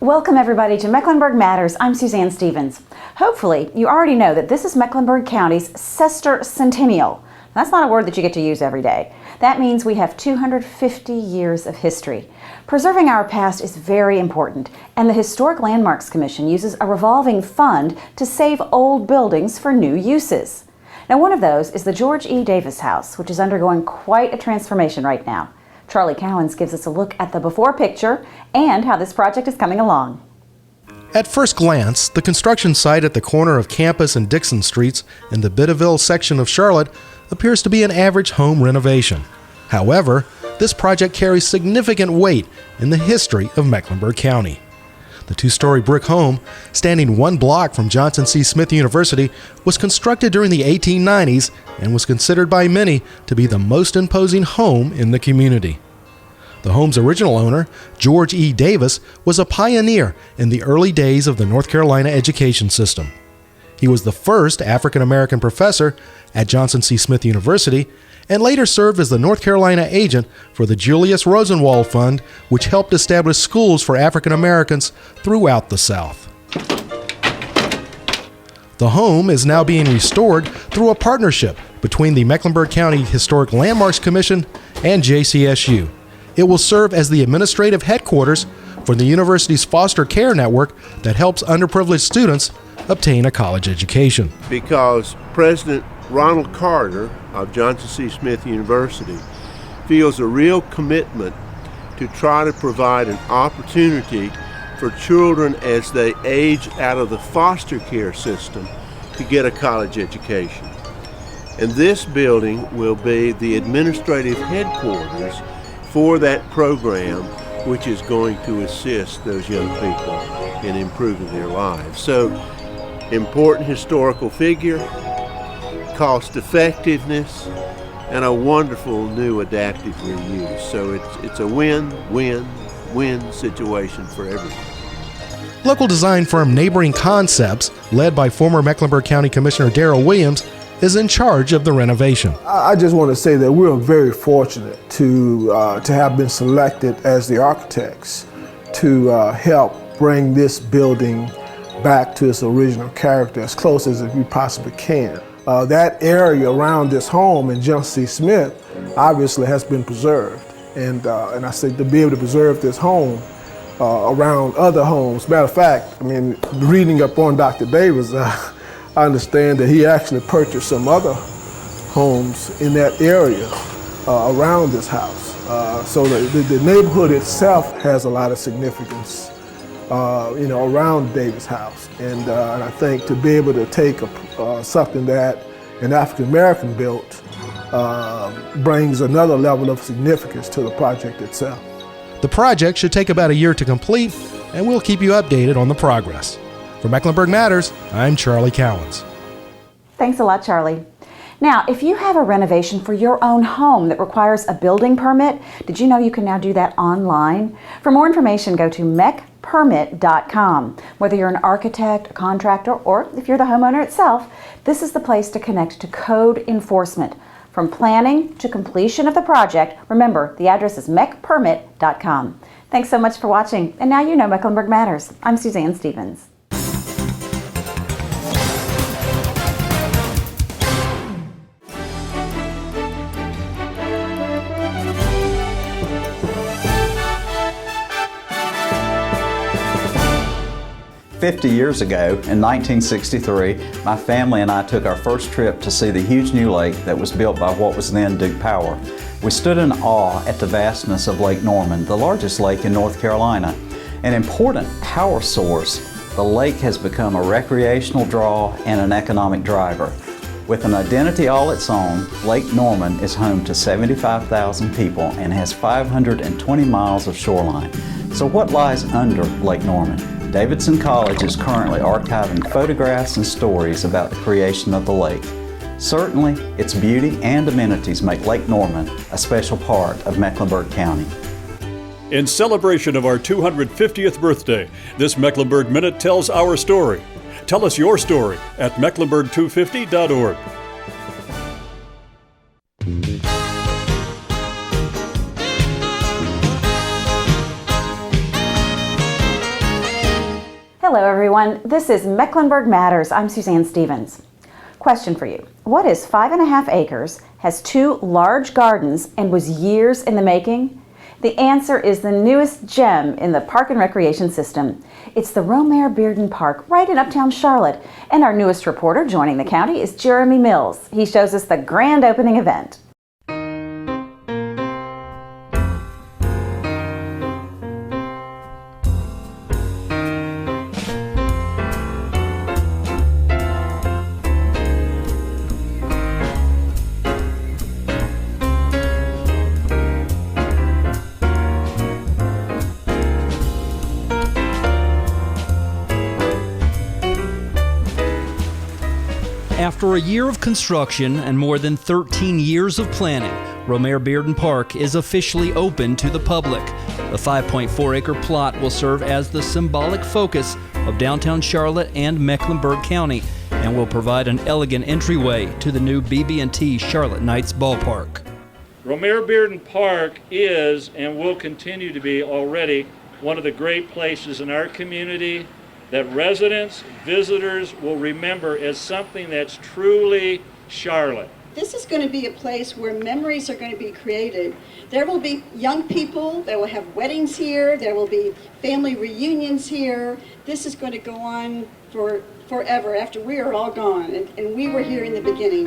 Welcome everybody to Mecklenburg Matters. I'm Suzanne Stevens. Hopefully you already know that this is Mecklenburg County's sesquicentennial. That's not a word that you get to use every day. That means we have 250 years of history. Preserving our past is very important, and the Historic Landmarks Commission uses a revolving fund to save old buildings for new uses. Now, one of those is the George E. Davis House, which is undergoing quite a transformation right now. Charlie Cowens gives us a look at the before picture and how this project is coming along. At first glance, the construction site at the corner of Campus and Dixon Streets in the Biddeville section of Charlotte appears to be an average home renovation. However, this project carries significant weight in the history of Mecklenburg County. The two-story brick home, standing one block from Johnson C. Smith University, was constructed during the 1890s and was considered by many to be the most imposing home in the community. The home's original owner, George E. Davis, was a pioneer in the early days of the North Carolina education system. He was the first African-American professor at Johnson C. Smith University and later served as the North Carolina agent for the Julius Rosenwald Fund, which helped establish schools for African Americans throughout the South. The home is now being restored through a partnership between the Mecklenburg County Historic Landmarks Commission and JCSU. It will serve as the administrative headquarters for the university's foster care network that helps underprivileged students obtain a college education. Because President Ronald Carter of Johnson C. Smith University feels a real commitment to try to provide an opportunity for children as they age out of the foster care system to get a college education. And this building will be the administrative headquarters for that program, which is going to assist those young people in improving their lives. So, important historical figure, cost effectiveness, and a wonderful new adaptive reuse. So it's a win-win-win situation for everyone. Local design firm Neighboring Concepts, led by former Mecklenburg County Commissioner Darrell Williams, is in charge of the renovation. I just want to say that we're very fortunate to have been selected as the architects to help bring this building back to its original character as close as we possibly can. That area around this home in Johnson C. Smith obviously has been preserved. And I say to be able to preserve this home around other homes. Matter of fact, I mean, reading up on Dr. Davis, I understand that he actually purchased some other homes in that area around this house. So the neighborhood itself has a lot of significance, around Davis House. And I think to be able to take something that an African American built brings another level of significance to the project itself. The project should take about a year to complete, and we'll keep you updated on the progress. For Mecklenburg Matters, I'm Charlie Cowens. Thanks a lot, Charlie. Now, if you have a renovation for your own home that requires a building permit, did you know you can now do that online? For more information, go to mecpermit.com. Whether you're an architect, a contractor, or if you're the homeowner itself, this is the place to connect to code enforcement. From planning to completion of the project, remember, the address is mecpermit.com. Thanks so much for watching, and now you know Mecklenburg Matters. I'm Suzanne Stevens. 50 years ago, in 1963, my family and I took our first trip to see the huge new lake that was built by what was then Duke Power. We stood in awe at the vastness of Lake Norman, the largest lake in North Carolina. An important power source, the lake has become a recreational draw and an economic driver. With an identity all its own, Lake Norman is home to 75,000 people and has 520 miles of shoreline. So what lies under Lake Norman? Davidson College is currently archiving photographs and stories about the creation of the lake. Certainly, its beauty and amenities make Lake Norman a special part of Mecklenburg County. In celebration of our 250th birthday, this Mecklenburg Minute tells our story. Tell us your story at mecklenburg250.org. everyone. This is Mecklenburg Matters. I'm Suzanne Stevens. Question for you. What is 5.5 acres, has 2 large gardens, and was years in the making? The answer is the newest gem in the Park and Recreation system. It's the Romare Bearden Park right in Uptown Charlotte. And our newest reporter joining the county is Jeremy Mills. He shows us the grand opening event. After a year of construction and more than 13 years of planning, Romare Bearden Park is officially open to the public. The 5.4-acre plot will serve as the symbolic focus of downtown Charlotte and Mecklenburg County and will provide an elegant entryway to the new BB&T Charlotte Knights ballpark. Romare Bearden Park is and will continue to be already one of the great places in our community that residents, visitors will remember as something that's truly Charlotte. This is going to be a place where memories are going to be created. There will be young people that will have weddings here. There will be family reunions here. This is going to go on for forever after we are all gone, and we were here in the beginning.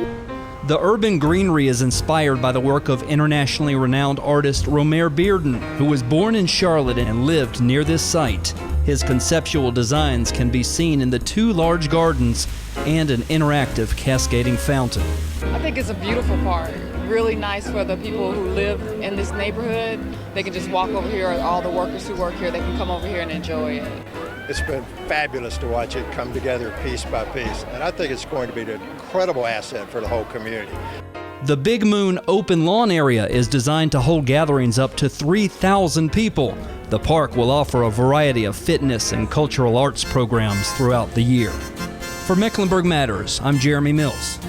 The urban greenery is inspired by the work of internationally renowned artist Romare Bearden, who was born in Charlotte and lived near this site. His conceptual designs can be seen in the 2 large gardens and an interactive cascading fountain. I think it's a beautiful park. Really nice for the people who live in this neighborhood. They can just walk over here, all the workers who work here, they can come over here and enjoy it. It's been fabulous to watch it come together piece by piece, and I think it's going to be an incredible asset for the whole community. The Big Moon open lawn area is designed to hold gatherings up to 3,000 people. The park will offer a variety of fitness and cultural arts programs throughout the year. For Mecklenburg Matters, I'm Jeremy Mills.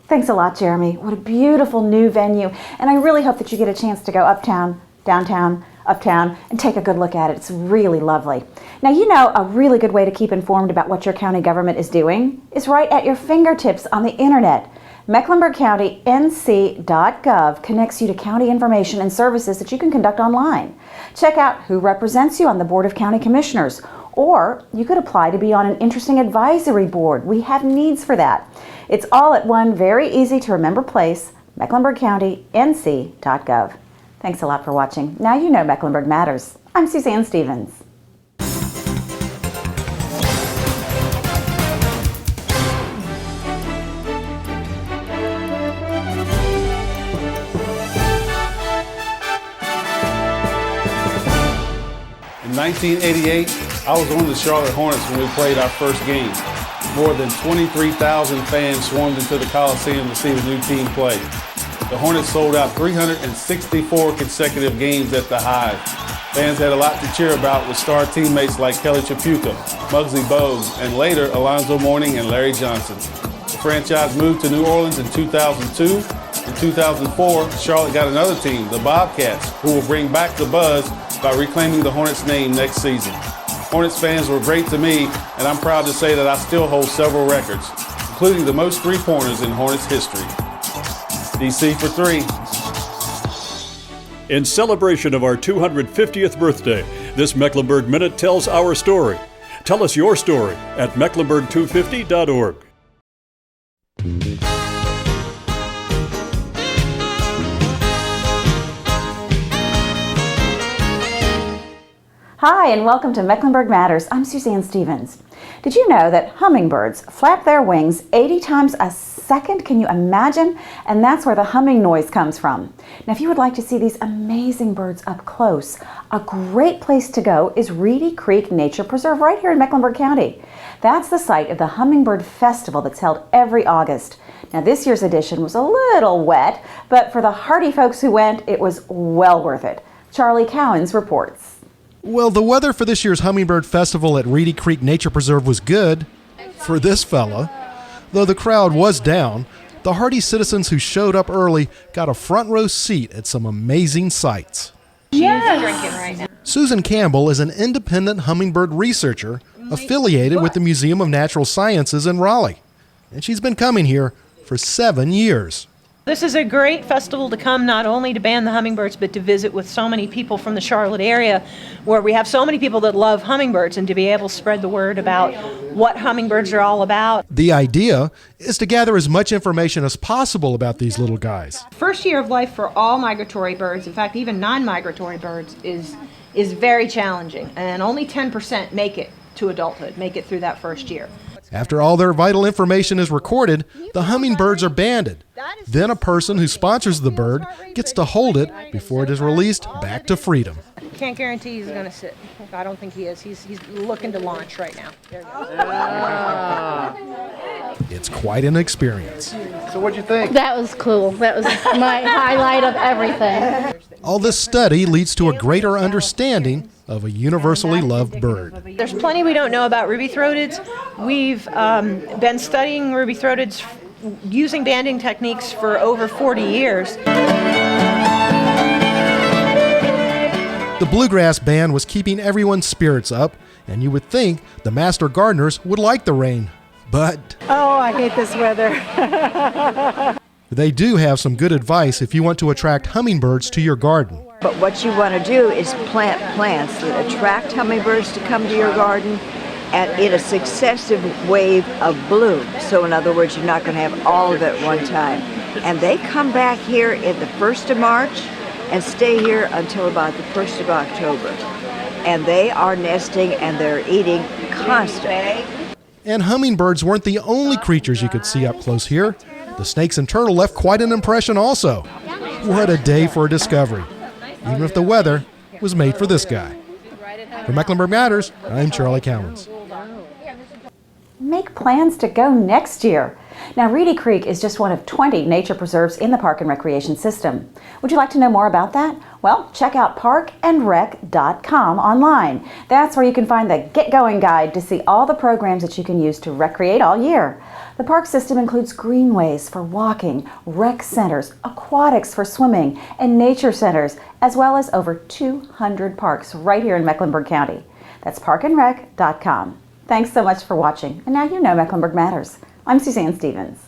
Thanks a lot, Jeremy. What a beautiful new venue. And I really hope that you get a chance to go uptown, downtown, uptown, and take a good look at it. It's really lovely. Now, you know, a really good way to keep informed about what your county government is doing is right at your fingertips on the internet. Mecklenburg County NC.gov connects you to county information and services that you can conduct online. Check out who represents you on the Board of County Commissioners, or you could apply to be on an interesting advisory board. We have needs for that. It's all at one very easy to remember place, Mecklenburg County NC.gov. Thanks a lot for watching. Now you know Mecklenburg Matters. I'm Suzanne Stevens. In 1988, I was on the Charlotte Hornets when we played our first game. More than 23,000 fans swarmed into the Coliseum to see the new team play. The Hornets sold out 364 consecutive games at the Hive. Fans had a lot to cheer about with star teammates like Kelly Chapuka, Muggsy Bogues, and later Alonzo Mourning and Larry Johnson. The franchise moved to New Orleans in 2002. In 2004, Charlotte got another team, the Bobcats, who will bring back the buzz by reclaiming the Hornets name next season. Hornets fans were great to me, and I'm proud to say that I still hold several records, including the most three-pointers in Hornets history. DC for 3. In celebration of our 250th birthday, this Mecklenburg Minute tells our story. Tell us your story at mecklenburg250.org. Hi, and welcome to Mecklenburg Matters. I'm Suzanne Stevens. Did you know that hummingbirds flap their wings 80 times a second? Can you imagine? And that's where the humming noise comes from. Now, if you would like to see these amazing birds up close, a great place to go is Reedy Creek Nature Preserve right here in Mecklenburg County. That's the site of the Hummingbird Festival that's held every August. Now, this year's edition was a little wet, but for the hardy folks who went, it was well worth it. Charlie Cowens reports. Well, the weather for this year's Hummingbird Festival at Reedy Creek Nature Preserve was good for this fella. Though the crowd was down, the hardy citizens who showed up early got a front row seat at some amazing sights. Susan Campbell is an independent hummingbird researcher affiliated with the Museum of Natural Sciences in Raleigh, and she's been coming here for 7 years. This is a great festival to come not only to ban the hummingbirds, but to visit with so many people from the Charlotte area where we have so many people that love hummingbirds, and to be able to spread the word about what hummingbirds are all about. The idea is to gather as much information as possible about these little guys. First year of life for all migratory birds, in fact even non-migratory birds, is very challenging, and only 10% make it to adulthood, make it through that first year. After all their vital information is recorded, the hummingbirds are banded. Then a person who sponsors the bird gets to hold it before it is released back to freedom. Can't guarantee he's going to sit. I don't think he is. He's looking to launch right now. There he goes. It's quite an experience. So what'd you think? That was cool. That was my highlight of everything. All this study leads to a greater understanding of a universally loved bird. There's plenty we don't know about ruby-throateds. We've been studying ruby-throateds using banding techniques for over 40 years. The bluegrass band was keeping everyone's spirits up, and you would think the master gardeners would like the rain. But Oh, I hate this weather. they do have some good advice if you want to attract hummingbirds to your garden. But what you want to do is plant plants that attract hummingbirds to come to your garden and in a successive wave of bloom. So in other words, you're not going to have all of it at one time. And they come back here in the 1st of March and stay here until about the 1st of October. And they are nesting and they're eating constantly. And hummingbirds weren't the only creatures you could see up close here. The snakes and turtle left quite an impression also. What a day for a discovery, even if the weather was made for this guy. For Mecklenburg Matters, I'm Charlie Cowens. Make plans to go next year. Now, Reedy Creek is just one of 20 nature preserves in the Park and Recreation system. Would you like to know more about that? Well, check out parkandrec.com online. That's where you can find the Get Going Guide to see all the programs that you can use to recreate all year. The park system includes greenways for walking, rec centers, aquatics for swimming, and nature centers, as well as over 200 parks right here in Mecklenburg County. That's parkandrec.com. Thanks so much for watching, and now you know Mecklenburg Matters. I'm Suzanne Stevens.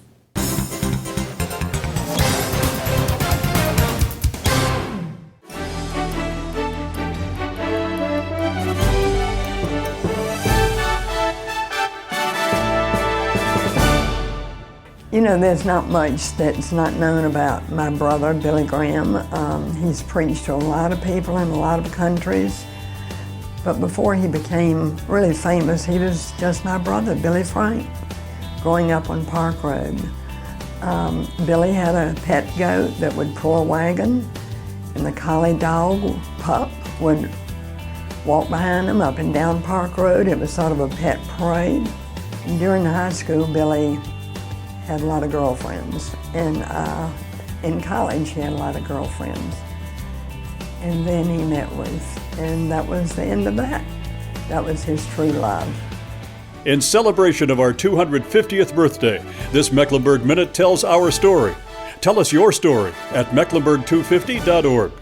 You know, there's not much that's not known about my brother, Billy Graham. He's preached to a lot of people in a lot of countries. But before he became really famous, he was just my brother, Billy Frank, growing up on Park Road. Billy had a pet goat that would pull a wagon, and the collie dog, Pup, would walk behind him up and down Park Road. It was sort of a pet parade. And during high school, Billy had a lot of girlfriends, and in college he had a lot of girlfriends. And then he met Ruth, and that was the end of that. That was his true love. In celebration of our 250th birthday, this Mecklenburg Minute tells our story. Tell us your story at mecklenburg250.org.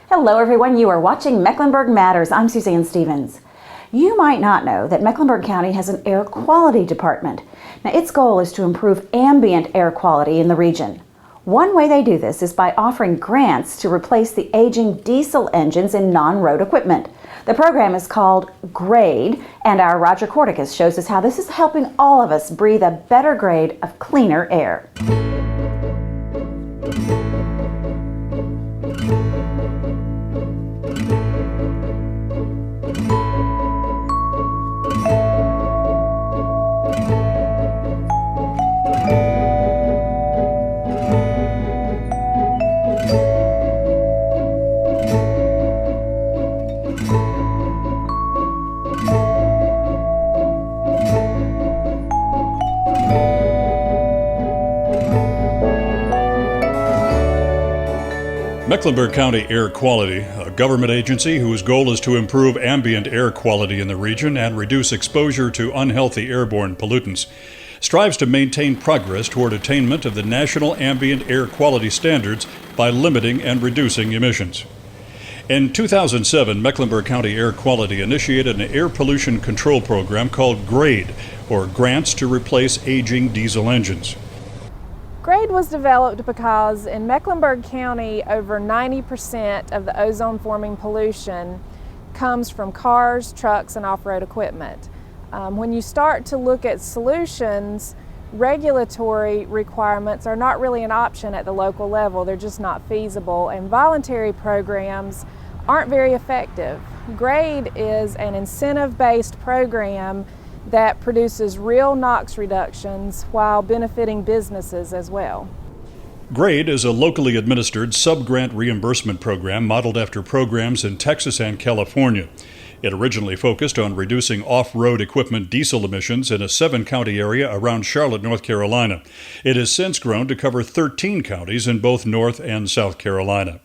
Hello everyone, you are watching Mecklenburg Matters. I'm Suzanne Stevens. You might not know that Mecklenburg County has an air quality department. Now, its goal is to improve ambient air quality in the region. One way they do this is by offering grants to replace the aging diesel engines in non-road equipment. The program is called GRADE, and our Roger Corticus shows us how this is helping all of us breathe a better grade of cleaner air. Mecklenburg County Air Quality, a government agency whose goal is to improve ambient air quality in the region and reduce exposure to unhealthy airborne pollutants, strives to maintain progress toward attainment of the national ambient air quality standards by limiting and reducing emissions. In 2007, Mecklenburg County Air Quality initiated an air pollution control program called GRADE, or Grants to Replace Aging Diesel Engines. GRADE was developed because in Mecklenburg County, over 90% of the ozone-forming pollution comes from cars, trucks, and off-road equipment. When you start to look at solutions, regulatory requirements are not really an option at the local level. They're just not feasible, and voluntary programs aren't very effective. GRADE is an incentive-based program that produces real NOx reductions while benefiting businesses as well. GRADE is a locally administered sub-grant reimbursement program modeled after programs in Texas and California. It originally focused on reducing off-road equipment diesel emissions in a 7-county area around Charlotte, North Carolina. It has since grown to cover 13 counties in both North and South Carolina.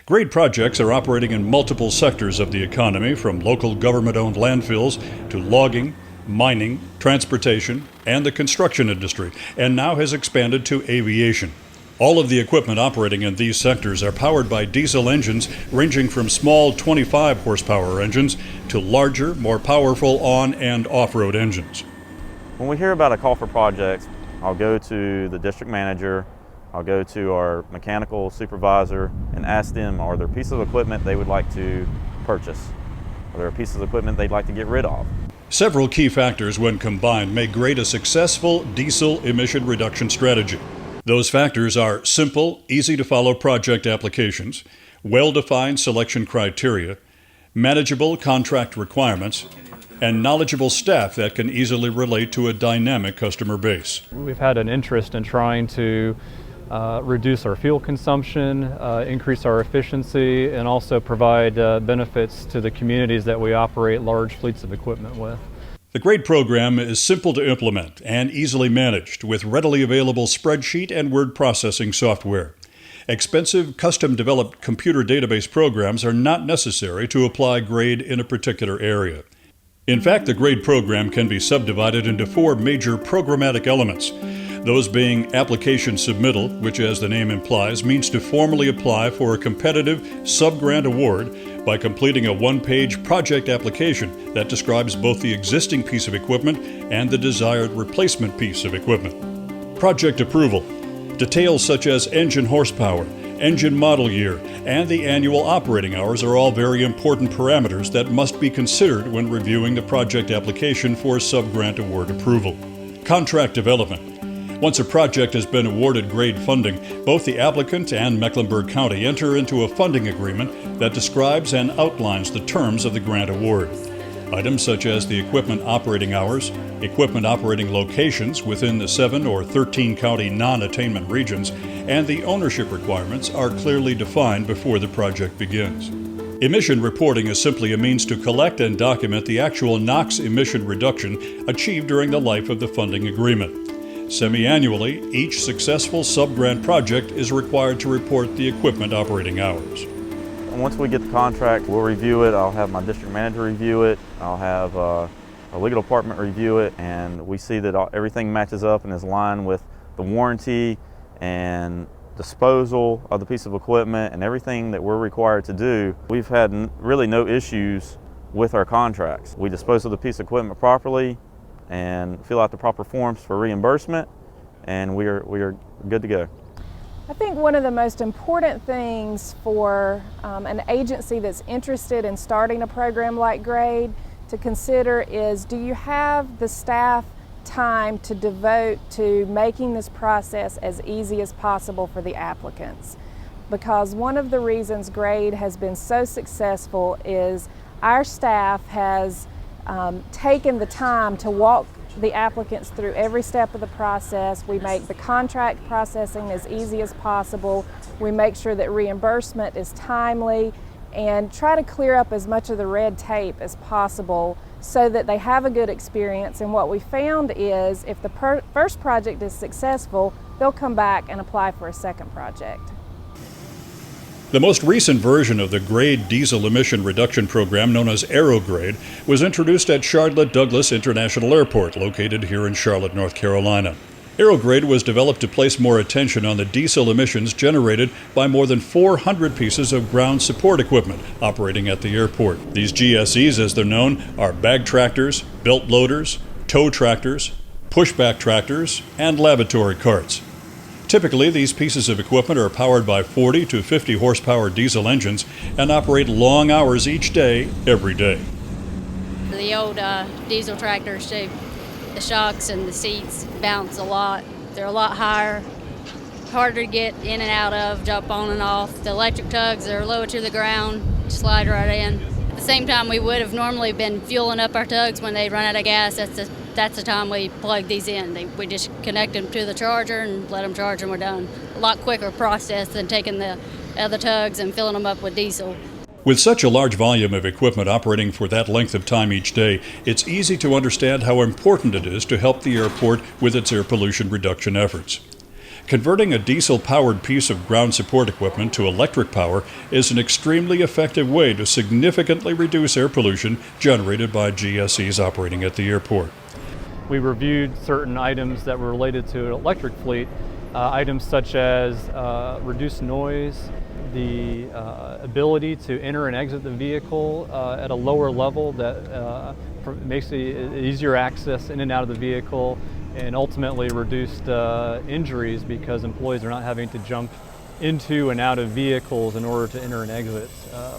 GRADE projects are operating in multiple sectors of the economy, from local government-owned landfills to logging, mining, transportation, and the construction industry, and now has expanded to aviation. All of the equipment operating in these sectors are powered by diesel engines ranging from small 25 horsepower engines to larger, more powerful on- and off-road engines. When we hear about a call for projects, I'll go to the district manager, I'll go to our mechanical supervisor and ask them, are there pieces of equipment they would like to purchase? Are there pieces of equipment they'd like to get rid of? Several key factors, when combined, make GRADE a successful diesel emission reduction strategy. Those factors are simple, easy-to-follow project applications, well-defined selection criteria, manageable contract requirements, and knowledgeable staff that can easily relate to a dynamic customer base. We've had an interest in trying to reduce our fuel consumption, increase our efficiency, and also provide benefits to the communities that we operate large fleets of equipment with. The GRADE program is simple to implement and easily managed with readily available spreadsheet and word processing software. Expensive, custom-developed computer database programs are not necessary to apply GRADE in a particular area. In fact, the GRADE program can be subdivided into 4 major programmatic elements. Those being application submittal, which, as the name implies, means to formally apply for a competitive sub-grant award by completing a 1-page project application that describes both the existing piece of equipment and the desired replacement piece of equipment. Project approval. Details such as engine horsepower, engine model year, and the annual operating hours are all very important parameters that must be considered when reviewing the project application for sub-grant award approval. Contract development. Once a project has been awarded GRADE funding, both the applicant and Mecklenburg County enter into a funding agreement that describes and outlines the terms of the grant award. Items such as the equipment operating hours, equipment operating locations within the 7 or 13 county non-attainment regions, and the ownership requirements are clearly defined before the project begins. Emission reporting is simply a means to collect and document the actual NOx emission reduction achieved during the life of the funding agreement. Semi-annually, each successful sub-grant project is required to report the equipment operating hours. Once we get the contract, we'll review it. I'll have my district manager review it. I'll have our legal department review it, and we see that everything matches up and is aligned with the warranty and disposal of the piece of equipment and everything that we're required to do. We've had really no issues with our contracts. We dispose of the piece of equipment properly and fill out the proper forms for reimbursement, and we are good to go. I think one of the most important things for an agency that's interested in starting a program like GRADE to consider is, do you have the staff time to devote to making this process as easy as possible for the applicants? Because one of the reasons GRADE has been so successful is our staff has taken the time to walk the applicants through every step of the process. We make the contract processing as easy as possible. We make sure that reimbursement is timely and try to clear up as much of the red tape as possible so that they have a good experience. And what we found is if the first project is successful, they'll come back and apply for a second project. The most recent version of the GRADE diesel emission reduction program, known as AeroGrade, was introduced at Charlotte Douglas International Airport, located here in Charlotte, North Carolina. AeroGrade was developed to place more attention on the diesel emissions generated by more than 400 pieces of ground support equipment operating at the airport. These GSEs, as they're known, are bag tractors, belt loaders, tow tractors, pushback tractors, and lavatory carts. Typically, these pieces of equipment are powered by 40 to 50 horsepower diesel engines and operate long hours each day, every day. The old diesel tractors, the shocks and the seats bounce a lot. They're a lot higher, harder to get in and out of, jump on and off. The electric tugs are lower to the ground, slide right in. At the same time, we would have normally been fueling up our tugs when they run out of gas. That's the time we plug these in. We just connect them to the charger and let them charge and we're done. A lot quicker process than taking the other tugs and filling them up with diesel. With such a large volume of equipment operating for that length of time each day, it's easy to understand how important it is to help the airport with its air pollution reduction efforts. Converting a diesel-powered piece of ground support equipment to electric power is an extremely effective way to significantly reduce air pollution generated by GSEs operating at the airport. We reviewed certain items that were related to an electric fleet, items such as reduced noise, the ability to enter and exit the vehicle at a lower level that makes it easier access in and out of the vehicle, and ultimately reduced injuries because employees are not having to jump into and out of vehicles in order to enter and exit.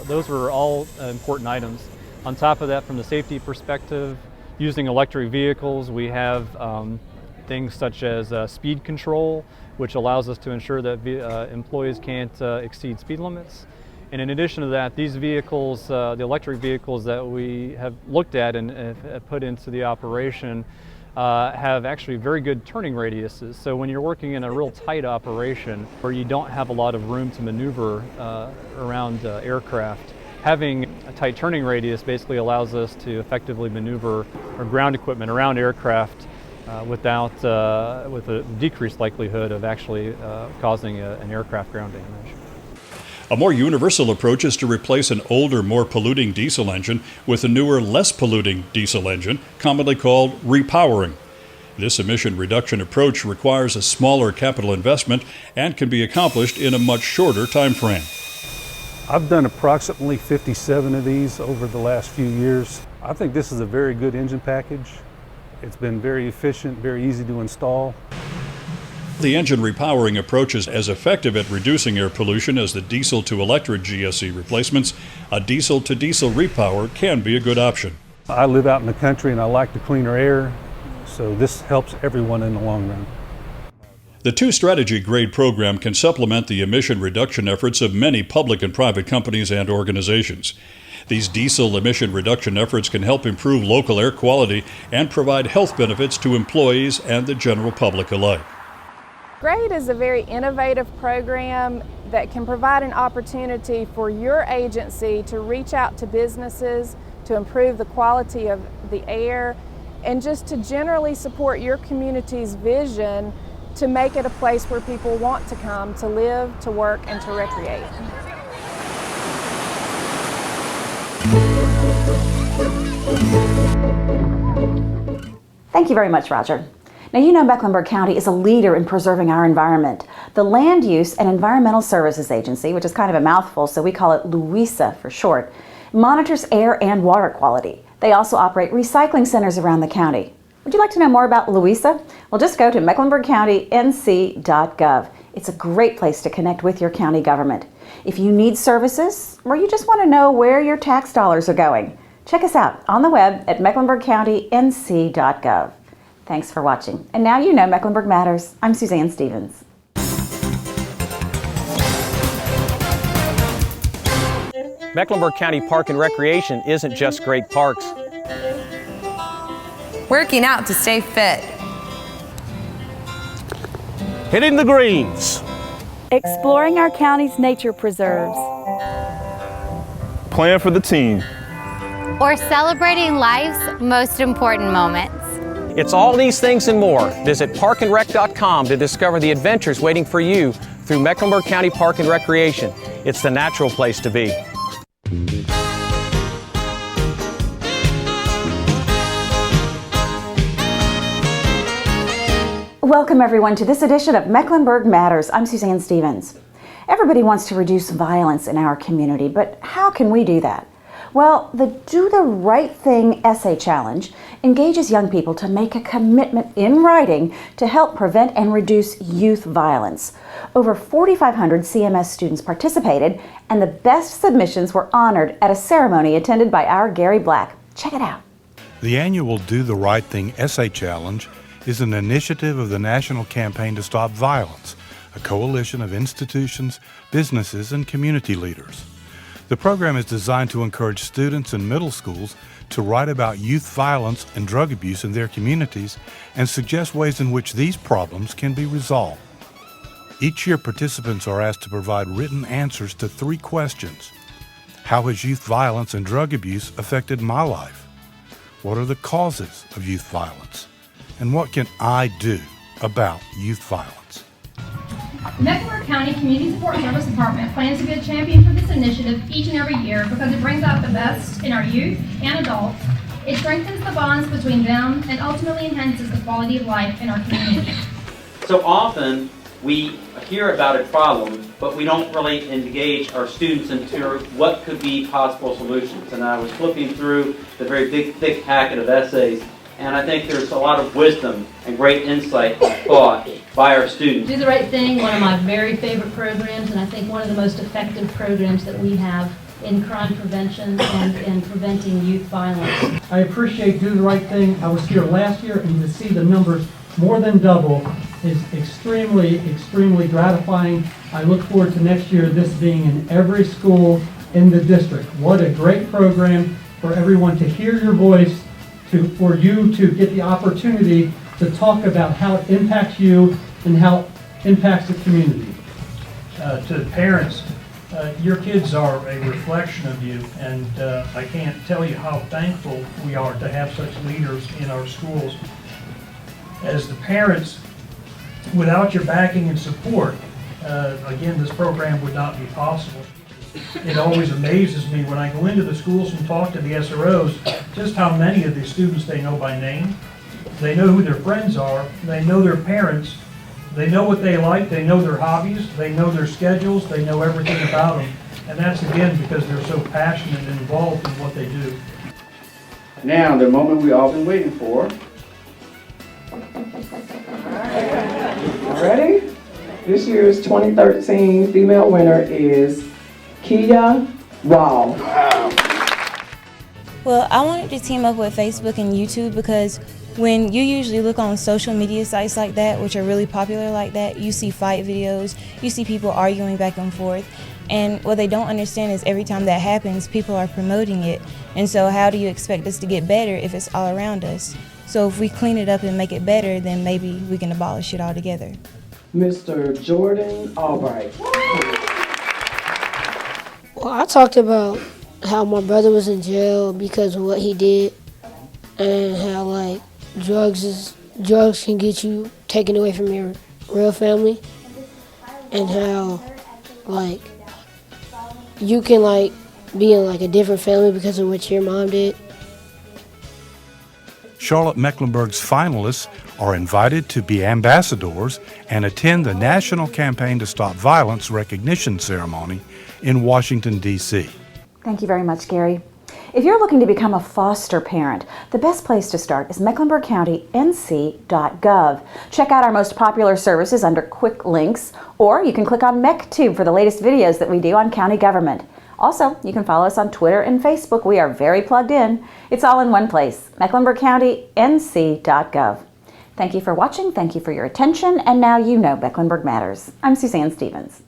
Those were all important items. On top of that, from the safety perspective, using electric vehicles, we have things such as speed control, which allows us to ensure that employees can't exceed speed limits. And in addition to that, these vehicles, the electric vehicles that we have looked at and have put into the operation, have actually very good turning radiuses. So when you're working in a real tight operation where you don't have a lot of room to maneuver around aircraft, having a tight turning radius basically allows us to effectively maneuver our ground equipment around aircraft with a decreased likelihood of actually causing an aircraft ground damage. A more universal approach is to replace an older, more polluting diesel engine with a newer, less polluting diesel engine, commonly called repowering. This emission reduction approach requires a smaller capital investment and can be accomplished in a much shorter time frame. I've done approximately 57 of these over the last few years. I think this is a very good engine package. It's been very efficient, very easy to install. The engine repowering approach is as effective at reducing air pollution as the diesel to electric GSE replacements. A diesel to diesel repower can be a good option. I live out in the country and I like the cleaner air, so this helps everyone in the long run. The two-strategy GRADE program can supplement the emission reduction efforts of many public and private companies and organizations. These diesel emission reduction efforts can help improve local air quality and provide health benefits to employees and the general public alike. GRADE is a very innovative program that can provide an opportunity for your agency to reach out to businesses to improve the quality of the air and just to generally support your community's vision to make it a place where people want to come to live, to work, and to recreate. Thank you very much, Roger. Now, you know Mecklenburg County is a leader in preserving our environment. The Land Use and Environmental Services Agency, which is kind of a mouthful, so we call it LUISA for short, monitors air and water quality. They also operate recycling centers around the county. Would you like to know more about LUISA? Well, just go to mecklenburgcountync.gov. It's a great place to connect with your county government. If you need services or you just want to know where your tax dollars are going, check us out on the web at mecklenburgcountync.gov. Thanks for watching. And now you know Mecklenburg Matters. I'm Suzanne Stevens. Mecklenburg County Park and Recreation isn't just great parks. Working out to stay fit. Hitting the greens. Exploring our county's nature preserves. Playing for the team. Or celebrating life's most important moments. It's all these things and more. Visit parkandrec.com to discover the adventures waiting for you through Mecklenburg County Park and Recreation. It's the natural place to be. Welcome everyone to this edition of Mecklenburg Matters. I'm Suzanne Stevens. Everybody wants to reduce violence in our community, but how can we do that? Well, the Do the Right Thing Essay Challenge engages young people to make a commitment in writing to help prevent and reduce youth violence. Over 4,500 CMS students participated, and the best submissions were honored at a ceremony attended by our Gary Black. Check it out. The annual Do the Right Thing Essay Challenge is an initiative of the National Campaign to Stop Violence, a coalition of institutions, businesses, and community leaders. The program is designed to encourage students in middle schools to write about youth violence and drug abuse in their communities and suggest ways in which these problems can be resolved. Each year, participants are asked to provide written answers to 3 questions. How has youth violence and drug abuse affected my life? What are the causes of youth violence? And what can I do about youth violence? The Mecklenburg County Community Support Service Department plans to be a champion for this initiative each and every year because it brings out the best in our youth and adults. It strengthens the bonds between them and ultimately enhances the quality of life in our community. So often we hear about a problem, but we don't really engage our students into what could be possible solutions. And I was flipping through the very big, thick packet of essays, and I think there's a lot of wisdom and great insight and thought by our students. Do the Right Thing, one of my very favorite programs, and I think one of the most effective programs that we have in crime prevention and preventing youth violence. I appreciate Do the Right Thing. I was here last year, and to see the numbers more than double is extremely, extremely gratifying. I look forward to next year this being in every school in the district. What a great program for everyone to hear your voice, for you to get the opportunity to talk about how it impacts you and how it impacts the community. To the parents, your kids are a reflection of you, and I can't tell you how thankful we are to have such leaders in our schools. As the parents, without your backing and support, again, this program would not be possible. It always amazes me when I go into the schools and talk to the SROs just how many of these students they know by name. They know who their friends are, they know their parents, they know what they like, they know their hobbies, they know their schedules, they know everything about them. And that's again because they're so passionate and involved in what they do. Now, the moment we've all been waiting for. Ready? This year's 2013 female winner is Kia Wow. Well, I wanted to team up with Facebook and YouTube because when you usually look on social media sites like that, which are really popular like that, you see fight videos, you see people arguing back and forth. And what they don't understand is every time that happens, people are promoting it. And so how do you expect us to get better if it's all around us? So if we clean it up and make it better, then maybe we can abolish it altogether. Mr. Jordan Albright. Well, I talked about how my brother was in jail because of what he did, and how like drugs can get you taken away from your real family, and how like you can like be in like a different family because of what your mom did. Charlotte Mecklenburg's finalists are invited to be ambassadors and attend the National Campaign to Stop Violence recognition ceremony in Washington, D.C. Thank you very much, Gary. If you're looking to become a foster parent, the best place to start is mecklenburgcountync.gov. Check out our most popular services under quick links, or you can click on MeckTube for the latest videos that we do on county government. Also, you can follow us on Twitter and Facebook. We are very plugged in. It's all in one place, mecklenburgcountync.gov. Thank you for watching, thank you for your attention, and now you know Mecklenburg Matters. I'm Suzanne Stevens.